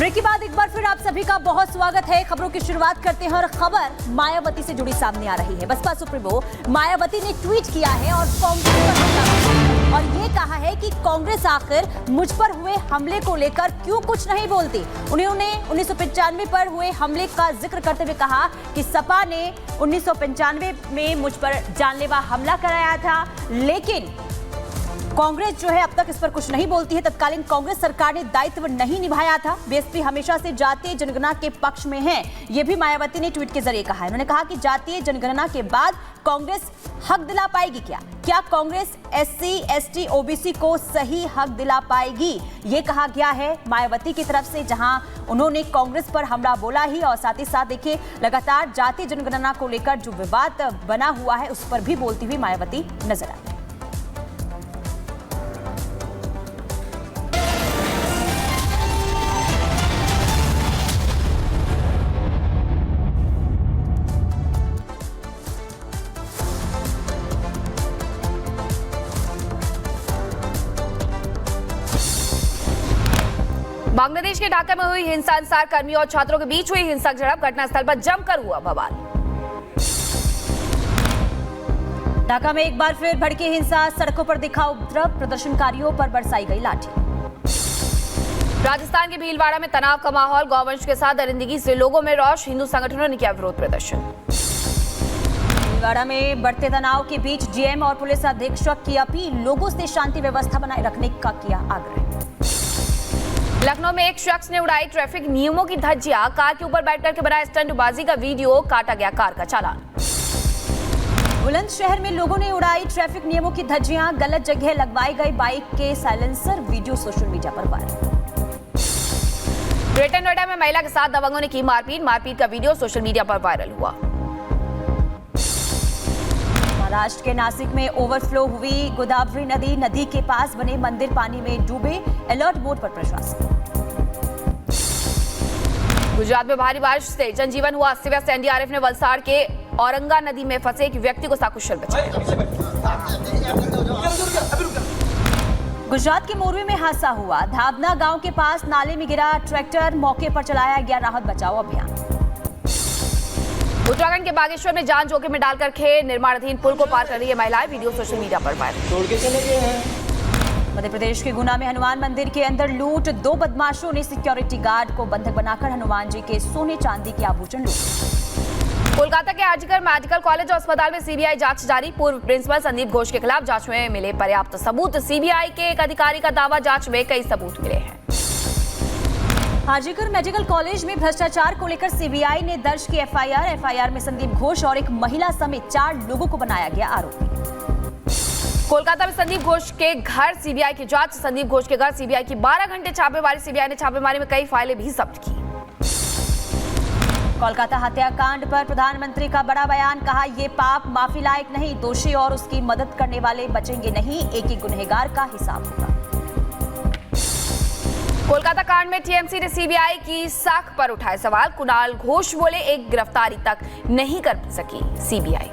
Break के बाद एक बार फिर आप सभी का बहुत स्वागत है। खबरों की शुरुआत करते हैं और खबर मायावती से जुड़ी सामने आ रही है। बसपा सुप्रीमो मायावती ने ट्वीट किया है और कांग्रेस पर हमला और ये कहा है कि कांग्रेस आखिर मुझ पर हुए हमले को लेकर क्यों कुछ नहीं बोलती। उन्होंने 1995 पर हुए हमले का जिक्र करते हुए कहा कि सपा ने 1995 में मुझ पर जानलेवा हमला कराया था, लेकिन कांग्रेस जो है अब तक इस पर कुछ नहीं बोलती है। तत्कालीन कांग्रेस सरकार ने दायित्व नहीं निभाया था। बीएसपी हमेशा से जातीय जनगणना के पक्ष में है, ये भी मायावती ने ट्वीट के जरिए कहा है। उन्होंने कहा कि जातीय जनगणना के बाद कांग्रेस हक दिला पाएगी क्या कांग्रेस एससी, एसटी, ओबीसी को सही हक दिला पाएगी, ये कहा गया है मायावती की तरफ से, जहां उन्होंने कांग्रेस पर हमला बोला ही और साथ ही साथ देखिए लगातार जातीय जनगणना को लेकर जो विवाद बना हुआ है उस पर भी बोलती हुई मायावती नजर आई। बांग्लादेश के ढाका में हुई हिंसा अनुसार कर्मियों और छात्रों के बीच हुई हिंसक झड़प, घटनास्थल पर जमकर हुआ बवाल। ढाका में एक बार फिर भड़की हिंसा, सड़कों पर दिखा उपद्रव, प्रदर्शनकारियों पर बरसाई गई लाठी। राजस्थान के भीलवाड़ा में तनाव का माहौल, गौवंश के साथ दरिंदगी से लोगों में रोष, हिंदू संगठनों ने किया विरोध प्रदर्शन। भीलवाड़ा में बढ़ते तनाव के बीच जीएम और पुलिस अधीक्षक की अपील, लोगों से शांति व्यवस्था बनाए रखने का किया आग्रह। लखनऊ में एक शख्स ने उड़ाई ट्रैफिक नियमों की धज्जियां, कार के ऊपर बैठकर के बनाया स्टंटबाजी का वीडियो, काटा गया कार का चालान। बुलंदशहर में लोगों ने उड़ाई ट्रैफिक नियमों की धज्जियां, गलत जगह लगवाई गई बाइक के साइलेंसर, वीडियो सोशल मीडिया पर वायरल। ग्रेटर नोएडा में महिला के साथ दबंगों ने की मारपीट का वीडियो सोशल मीडिया पर वायरल हुआ। महाराष्ट्र के नासिक में ओवरफ्लो हुई गोदावरी नदी के पास बने मंदिर पानी में डूबे, अलर्ट मोड पर प्रशासन। गुजरात में भारी बारिश से जनजीवन हुआ अस्त व्यस्त, एनडीआरएफ ने वलसाड़ के औरंगा नदी में फंसे एक व्यक्ति को सकुशल बचाया। गुजरात के मोरबी में हादसा हुआ, धाबना गांव के पास नाले में गिरा ट्रैक्टर, मौके पर चलाया गया राहत बचाओ अभियान। उत्तराखंड के बागेश्वर में जान जोखिम में डालकर निर्माणाधीन पुल को पार कर रही है महिलाएं, वीडियो सोशल मीडिया पर वायरल। तोड़ के चले गए हैं। मध्य प्रदेश के गुना में हनुमान मंदिर के अंदर लूट, 2 बदमाशों ने सिक्योरिटी गार्ड को बंधक बनाकर हनुमान जी के सोने चांदी के आभूषण लूटे। कोलकाता के आरजीकर मेडिकल कॉलेज और अस्पताल में सीबीआई जांच जारी, पूर्व प्रिंसिपल संदीप घोष के खिलाफ जांच में मिले पर्याप्त सबूत, सीबीआई के एक अधिकारी का दावा, जांच में कई सबूत मिले हैं। आरजीकर मेडिकल कॉलेज में भ्रष्टाचार को लेकर सीबीआई ने दर्ज की एफआईआर में संदीप घोष और एक महिला समेत 4 लोगों को बनाया गया आरोपी। कोलकाता में संदीप घोष के घर सीबीआई की जांच, संदीप घोष के घर सीबीआई की 12 घंटे छापेमारी, सीबीआई ने छापेमारी में कई फाइलें भी जब्त की। कोलकाता हत्याकांड पर प्रधानमंत्री का बड़ा बयान, कहा ये पाप माफी लायक नहीं, दोषी और उसकी मदद करने वाले बचेंगे नहीं, एक गुनहगार का हिसाब होगा। कोलकाता कांड में टीएमसी ने सीबीआई की साख पर उठाए सवाल, कुणाल घोष बोले एक गिरफ्तारी तक नहीं कर सकी सीबीआई।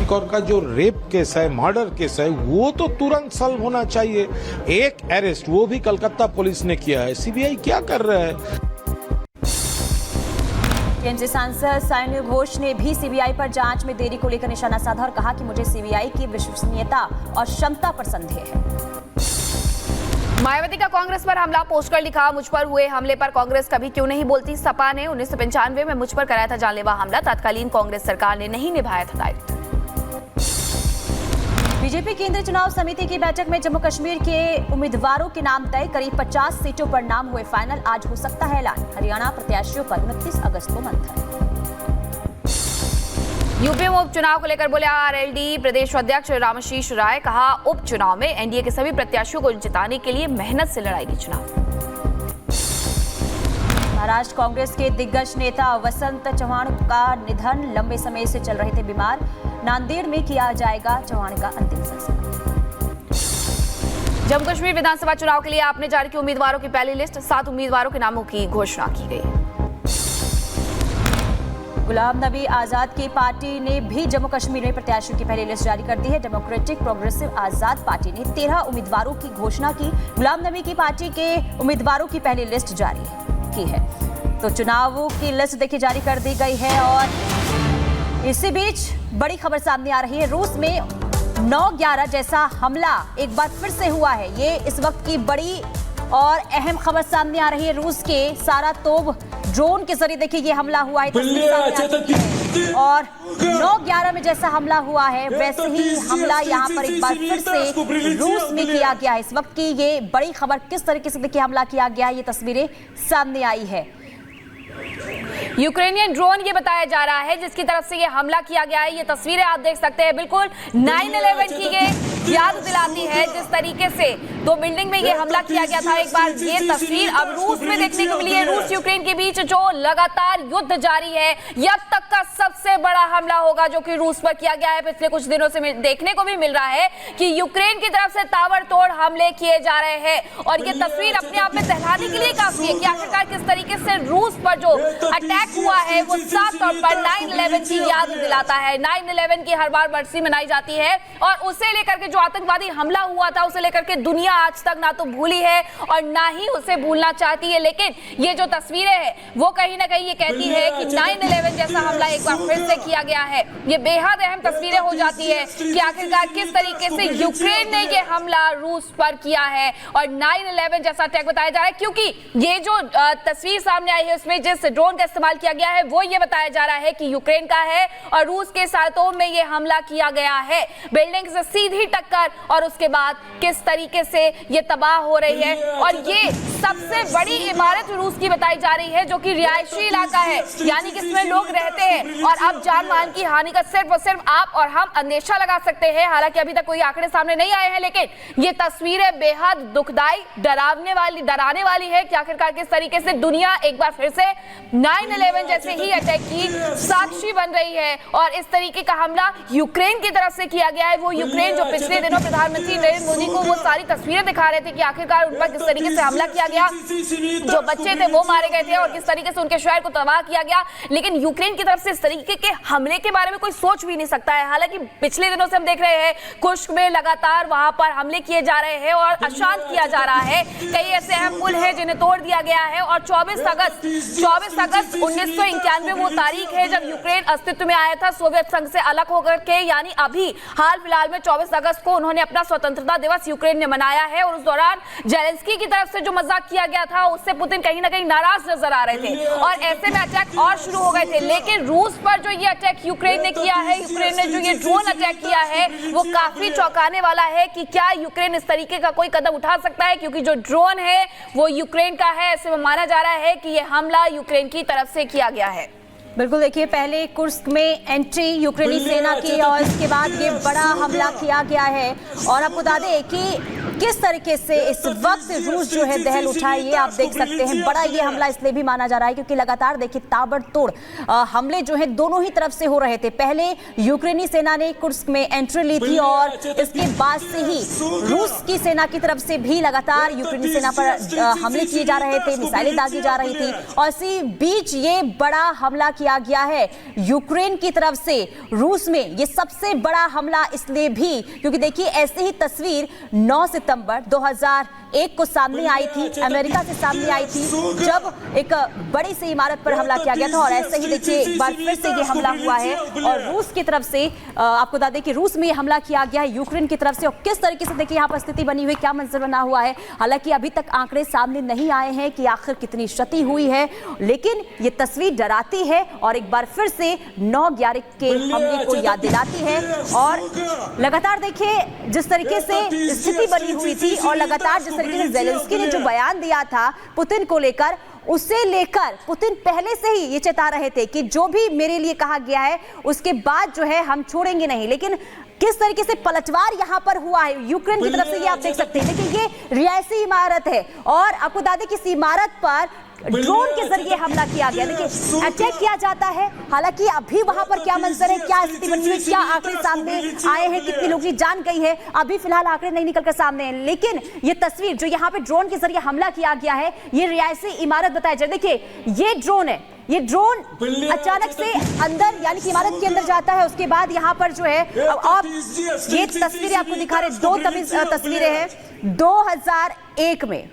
और का जो रेप केस है, मर्डर केस है, वो तो तुरंत सॉल्व होना चाहिए। एक अरेस्ट वो भी कलकत्ता पुलिस ने किया है, सीबीआई क्या कर रहा है? टीएमसी सांसद सायनी घोष ने भी सीबीआई पर जांच में देरी को लेकर निशाना साधा और कहा कि मुझे सीबीआई की विश्वसनीयता और क्षमता पर संदेह है। मायावती का कांग्रेस पर हमला, पोस्टर लिखा, मुझ पर हुए हमले पर कांग्रेस कभी क्यों नहीं बोलती। सपा ने 1995 में मुझ पर कराया था जानलेवा हमला, तत्कालीन कांग्रेस सरकार ने नहीं निभाया था दायित्व। बीजेपी केंद्रीय चुनाव समिति की बैठक में जम्मू कश्मीर के उम्मीदवारों के नाम तय, करीब 50 सीटों पर नाम हुए फाइनल, आज हो सकता है ऐलान। हरियाणा प्रत्याशियों पर 29 अगस्त को मंथन। यूपी में उपचुनाव को लेकर बोले आरएलडी प्रदेश अध्यक्ष रामशीष राय, कहा उपचुनाव में एनडीए के सभी प्रत्याशियों को जिताने के लिए मेहनत से लड़ाएगी चुनाव। महाराष्ट्र कांग्रेस के दिग्गज नेता वसंत चव्हाण का निधन, लंबे समय से चल रहे थे बीमार, नांदेड़ में किया जाएगा चव्हाण का अंतिम संस्कार। जम्मू कश्मीर विधानसभा चुनाव के लिए आपने जारी की उम्मीदवारों की पहली लिस्ट, 7 उम्मीदवारों के नामों की घोषणा की गई। गुलाम नबी आजाद की पार्टी ने भी जम्मू कश्मीर में प्रत्याशियों की पहली लिस्ट जारी कर दी है। डेमोक्रेटिक प्रोग्रेसिव आजाद पार्टी ने 13 उम्मीदवारों की घोषणा की। गुलाम नबी की पार्टी के उम्मीदवारों की पहली लिस्ट जारी की है। तो चुनावों की लिस्ट देखिए जारी कर दी गई है। और इसी बीच बड़ी खबर सामने आ रही है। रूस में 9/11 जैसा हमला एक बार फिर से हुआ है। ये इस वक्त की बड़ी और अहम खबर सामने आ रही है। रूस के सारातोव ड्रोन के जरिए देखिए ये हमला हुआ है। और 9/11 में जैसा हमला हुआ है वैसे ही हमला यहाँ पर एक बार फिर से रूस में किया गया है। इस वक्त की ये बड़ी खबर, किस तरीके से देखिए हमला किया गया है, ये तस्वीरें सामने आई है। यूक्रेनियन ड्रोन ये बताया जा रहा है जिसकी तरफ से ये हमला किया गया है। ये तस्वीरें आप देख सकते हैं, बिल्कुल 9/11 की ये याद दिलाती है। जिस तरीके से 2 बिल्डिंग में ये हमला किया गया था, एक बार ये तस्वीर अब रूस में देखने को मिली है। रूस यूक्रेन के बीच जो लगातार युद्ध जारी है, ये अब तक का सबसे बड़ा हमला होगा जो कि रूस पर किया गया है। पिछले कुछ दिनों से देखने को भी मिल रहा है कि यूक्रेन की तरफ से ताबड़तोड़ हमले किए जा रहे हैं। और ये तस्वीर अपने आप में दहलाने के लिए काफी है कि आखिरकार किस तरीके से रूस पर जो अटैक हुआ है वो साफ तौर पर 9/11 की याद दिलाता है। 9/11 की हर बार बरसी मनाई जाती है और उसे लेकर के जो आतंकवादी हमला हुआ था उसे लेकर के दुनिया आज तक ना तो भूली है और ना ही उसे भूलना चाहती है। लेकिन ये जो तस्वीरें हैं वो कहीं ना कहीं ये कहती है कि 9/11 जैसा हमला एक बार फिर से किया गया है। ये बेहद अहम तस्वीरें हो जाती है कि आखिरकार किस तरीके से यूक्रेन ने ये हमला रूस पर किया है और 9/11 जैसा अटैक बताया जा रहा है। क्योंकि ये जो तस्वीर सामने आई है उसमें जिस ड्रोन का इस्तेमाल किया गया है वो ये बताया जा रहा है कि यूक्रेन का है और रूस के सारातोव में ये हमला किया गया है। बिल्डिंग से सीधी टक्कर और उसके बाद किस तरीके से ये तबाह हो रही है। और ये सबसे बड़ी इमारत रूस की बताई जा रही है जो कि रिहायशी इलाका है, यानी कि इसमें लोग रहते हैं। और अब जान माल की हानि का सिर्फ और सिर्फ आप और हम अंदेशा लगा सकते हैं। हालांकि अभी तक कोई आंकड़े सामने नहीं आए हैं, लेकिन ये तस्वीरें बेहद दुखदाई, डराने वाली है कि आखिरकार किस तरीके से दुनिया एक बार फिर से 9/11 जैसे ही अटैक की साक्षी बन रही है। और इस तरीके का हमला यूक्रेन की तरफ से किया गया है। वो यूक्रेन जो पिछले दिनों प्रधानमंत्री नरेंद्र मोदी को वो सारी तस्वीरें दिखा रहे थे कि आखिरकार उन पर किस तरीके से हमला किया गया, जो बच्चे थे वो मारे गए थे और किस तरीके से उनके शहर को तबाह किया गया। लेकिन यूक्रेन की तरफ से इस तरीके के हमले के बारे में कोई सोच भी नहीं सकता है। हालांकि पिछले दिनों से हम देख रहे हैं कुर्स्क में लगातार वहां पर हमले किए जा रहे हैं और अशांत किया जा रहा है। कई ऐसे अहम पुल है जिन्हें तोड़ दिया गया है। और 24 अगस्त 1991 वो तारीख है जब यूक्रेन अस्तित्व में आया था सोवियत संघ से अलग होकर के। यानी अभी हाल फिलहाल में 24 अगस्त को उन्होंने अपना स्वतंत्रता दिवस यूक्रेन ने मनाया है। और उस दौरान जेलेंस्की की तरफ से जो मजाक किया गया था उससे पुतिन कहीं ना कहीं नाराज नजर आ रहे थे और ऐसे में अटैक और शुरू हो गए थे। लेकिन रूस पर जो ये अटैक यूक्रेन ने किया है, यूक्रेन ने जो ये ड्रोन अटैक किया है, वो काफी चौंकाने वाला है कि क्या यूक्रेन इस तरीके का कोई कदम उठा सकता है, क्योंकि जो ड्रोन है वो यूक्रेन का है। ऐसे में माना जा रहा है कि ये हमला यूक्रेन की तरफ से किया गया है। बिल्कुल, देखिए पहले कुर्स्क में एंट्री यूक्रेनी सेना की और इसके बाद ये बड़ा हमला किया गया है। और आपको बता दें कि किस तरीके से इस वक्त रूस जो है दहल उठा है, ये आप देख सकते हैं। बड़ा ये हमला इसलिए भी माना जा रहा है क्योंकि लगातार देखिए ताबड़तोड़ हमले जो है दोनों ही तरफ से हो रहे थे। पहले यूक्रेनी सेना ने कुर्स्क में एंट्री ली थी और इसके बाद से ही रूस की सेना की तरफ से भी लगातार यूक्रेनी सेना पर हमले किए जा रहे थे, मिसाइलें दागी जा रही थी। और इसी बीच ये बड़ा हमला किया गया है यूक्रेन की तरफ से रूस में। ये सबसे बड़ा हमला इसलिए भी क्योंकि देखिए ऐसे ही तस्वीर 9 सितंबर 2001 को सामने आई थी, अमेरिका से सामने आई थी, जब एक बड़ी सी इमारत पर हमला किया गया था। और ऐसे ही देखिए एक बार फिर से ये हमला हुआ है और रूस की तरफ से आपको बता दें कि रूस में ये हमला किया गया है यूक्रेन की तरफ से। और किस तरीके से देखिए यहाँ पर स्थिति बनी हुई, क्या मंजर बना हुआ है। हालांकि अभी तक आंकड़े सामने नहीं आए हैं कि आखिर कितनी क्षति हुई है, लेकिन ये तस्वीर डराती है और एक बार फिर से 9/11 के हमले को याद दिलाती है। और लगातार देखिए जिस तरीके से स्थिति बनी हुई थी और लगातार जिस तरीके से जेलेंस्की ने जो बयान दिया था पुतिन को लेकर, उसे लेकर पुतिन पहले से ही ये चेता रहे थे कि जो भी मेरे लिए कहा गया है उसके बाद जो है हम छोड़ेंगे नहीं। लेकिन किस तरीके से पलटवार यहाँ पर हुआ है यूक्रेन की तरफ से, ये आप देख सकते हैं। देखिए ये रिहायशी इमारत है और आपको बता दें कि इस इमारत पर ड्रोन के जरिए हमला किया गया। देखिए अटैक किया जाता है। हालांकि अभी वहां पर क्या मंजर है, क्या स्थिति बनी हुई, क्या आंकड़े सामने आए हैं, कितनी लोगों की जान गई है, अभी फिलहाल आंकड़े नहीं निकल कर सामने हैं। लेकिन ये तस्वीर जो यहाँ पे ड्रोन के जरिए हमला किया गया है, ये रिहायशी इमारत बताई जाए। देखिए ये ड्रोन है, ये ड्रोन अचानक से अंदर यानी कि इमारत के अंदर जाता है। उसके बाद यहाँ पर जो है अब ये तस्वीरें आपको दिखा रहे, दो तस्वीरें हैं। 2001 में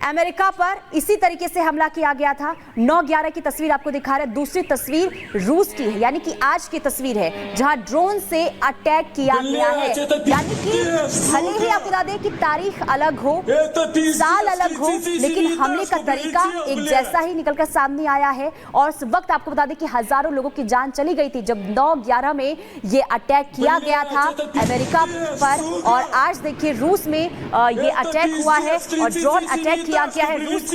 अमेरिका पर इसी तरीके से हमला किया गया था। 9/11 की तस्वीर आपको दिखा रहे हैं। दूसरी तस्वीर रूस की है, यानी कि आज की तस्वीर है जहां ड्रोन से अटैक किया गया है। यानी कि भले ही आपको बता दें कि तारीख अलग हो, साल अलग हो, लेकिन हमले का तरीका एक जैसा ही निकलकर सामने आया है। और उस वक्त आपको बता दें कि हजारों लोगों की जान चली गई थी जब 9/11 में ये अटैक किया गया था अमेरिका पर। और आज देखिए रूस में ये अटैक हुआ है और ड्रोन अटैक किया गया है। रूस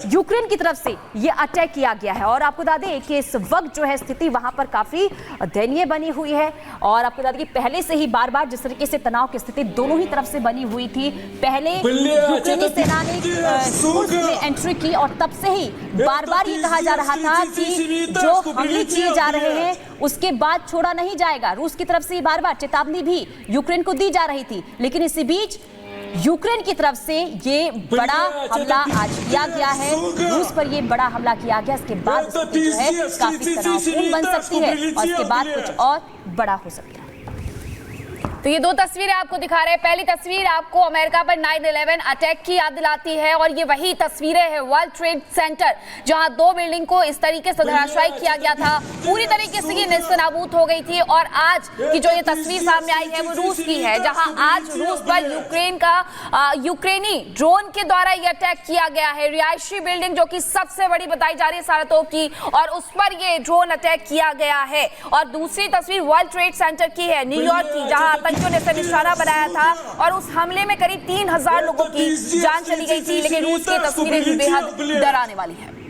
यूक्रेन की तरफ से ये अटैक किया गया है। और आपको बता दें कि इस वक्त जो है स्थिति वहां पर काफी दयनीय बनी हुई है। और आपको बता दें कि पहले से ही बार बार जिस तरीके से तनाव की स्थिति दोनों ही तरफ से बनी हुई थी, पहले यूक्रेनी सेना ने एंट्री की और तब से ही बार बार ये कहा जा रहा था कि जो हमले किए जा रहे हैं उसके बाद छोड़ा नहीं जाएगा। रूस की तरफ से बार बार चेतावनी भी यूक्रेन को दी जा रही थी, लेकिन इसी बीच यूक्रेन की तरफ से ये बड़ा हमला आज किया गया है। रूस पर ये बड़ा हमला किया गया, इसके बाद स्थिति जो है काफी तनावपूर्ण बन सकती है और इसके बाद कुछ और बड़ा हो सकता है। तो ये दो तस्वीरें आपको दिखा रहे हैं। पहली तस्वीर आपको अमेरिका पर 9/11 अटैक की याद दिलाती है और ये वही तस्वीरें हैं वर्ल्ड ट्रेड सेंटर जहां 2 बिल्डिंग को इस तरीके से धराशायी किया गया था, पूरी तरीके से ये नेस्तनाबूद हो गई थी। और आज की जो ये तस्वीर सामने आई है वो रूस की है, जहां आज रूस पर यूक्रेनी ड्रोन के द्वारा ये अटैक किया गया है। रिहायशी बिल्डिंग जो कि सबसे बड़ी बताई जा रही है सारतोव की, और उस पर ये ड्रोन अटैक किया गया है। और दूसरी तस्वीर वर्ल्ड ट्रेड सेंटर की है, न्यूयॉर्क की, जहां ने इसे निशाना बनाया था और उस हमले में करीब 3000 लोगों की जान चली गई थी। लेकिन रूस की तस्वीरें भी बेहद डराने वाली हैं।